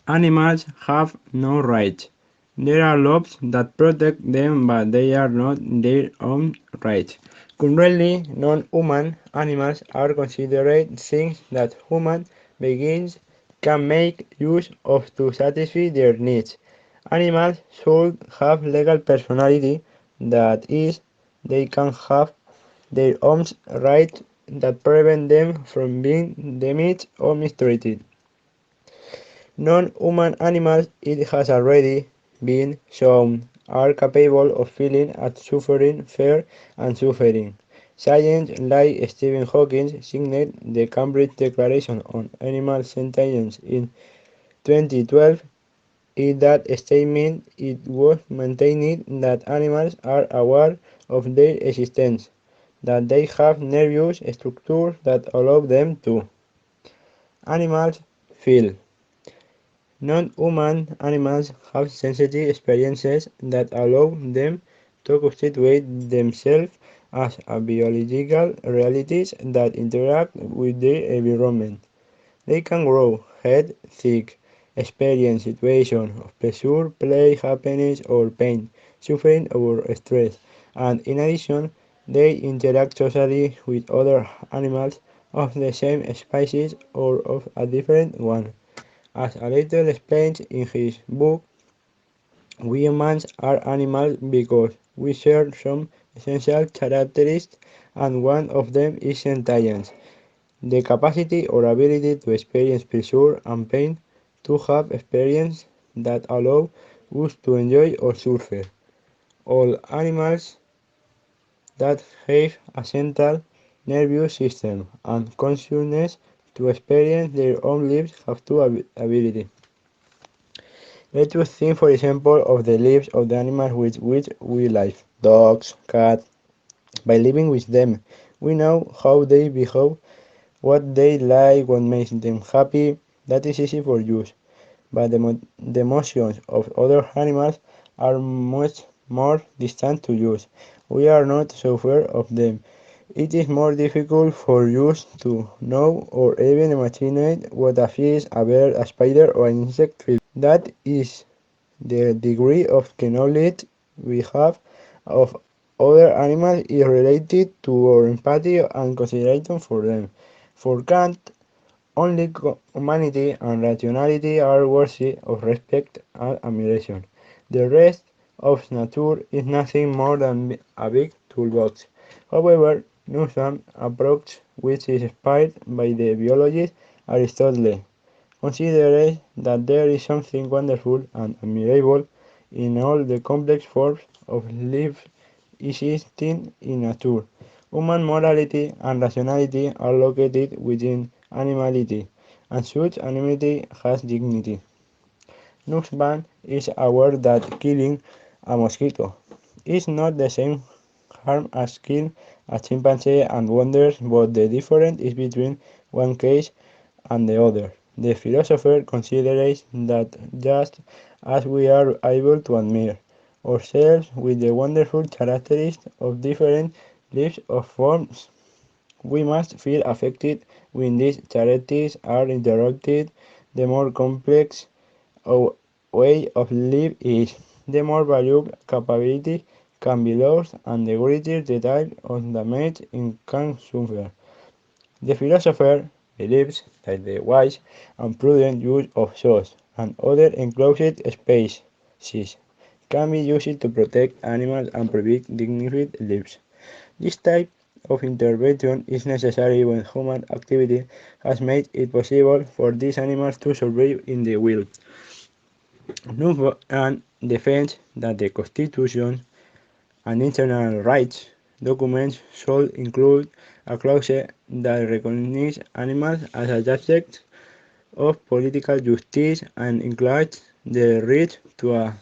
Animals have no rights. There are laws that protect them, but they are not their own rights. Currently, non-human animals are considered things that human beings can make use of to satisfy their needs. Animals should have legal personality, that is, they can have their own rights that prevent them from being damaged or mistreated. Non-human animals, it has already been shown, are capable of feeling and suffering fear and suffering. Scientists like Stephen Hawking signed the Cambridge Declaration on Animal Sentience in 2012. In that statement, it was maintained that animals are aware of their existence, that they have nervous structures that allow them to. Animals feel. Non-human animals have sensitive experiences that allow them to constitute themselves as biological realities that interact with their environment. They can grow, head, think, experience situations of pleasure, play, happiness, or pain, suffering, or stress, and in addition, they interact socially with other animals of the same species or of a different one. As Aristotle explains in his book, we humans are animals because we share some essential characteristics, and one of them is sentience, the capacity or ability to experience pleasure and pain, to have experiences that allow us to enjoy or suffer. All animals that have a central nervous system and consciousness to experience their own lives have two ability. Let us think for example of the lives of the animals with which we live. Dogs, cats. By living with them, we know how they behave, what they like, what makes them happy. That is easy for us. But the emotions of other animals are much more distant to us. We are not so aware of them. It is more difficult for us to know or even imagine what a fish, a bird, a spider, or an insect feels. That is the degree of knowledge we have of other animals is related to our empathy and consideration for them. For Kant, only humanity and rationality are worthy of respect and admiration. The rest of nature is nothing more than a big toolbox. However, Newsom's approach, which is inspired by the biologist Aristotle, considers that there is something wonderful and admirable in all the complex forms of life existing in nature. Human morality and rationality are located within animality, and such animality has dignity. Nussbaum is aware that killing a mosquito is not the same harm as killing a chimpanzee and wonders what the difference is between one case and the other. The philosopher considers that just as we are able to admire ourselves with the wonderful characteristics of different lives or forms, we must feel affected when these characteristics are interrupted. The more complex our way of life is, the more valuable capability can be lost and the greater the type of damage it can suffer. The philosopher believes that the wise and prudent use of zoos and other enclosed spaces can be used to protect animals and prevent dignified lives. This type of intervention is necessary when human activity has made it possible for these animals to survive in the wild. Nussbaum defends that the Constitution and international rights documents should include a clause that recognizes animals as subjects of political justice and includes the right to a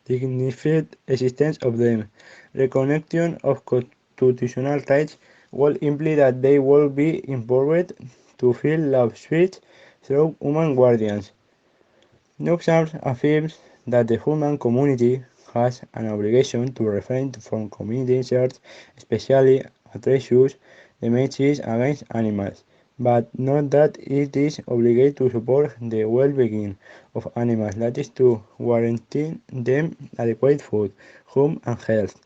dignified existence of them. Recognition of constitutional rights would imply that they will be empowered to feel love sweet through human guardians. Nussbaum affirms that the human community has an obligation to refrain from committing acts, especially atrocious damages against animals. but not that it is obligated to support the well-being of animals, that is to guarantee them adequate food, home and health.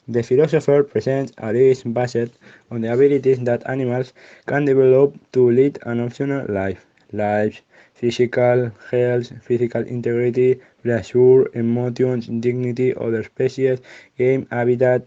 The philosopher presents a list based on the abilities that animals can develop to lead an optional life. Lives, physical health, physical integrity, pleasure, emotions, dignity, other species, game, habitat,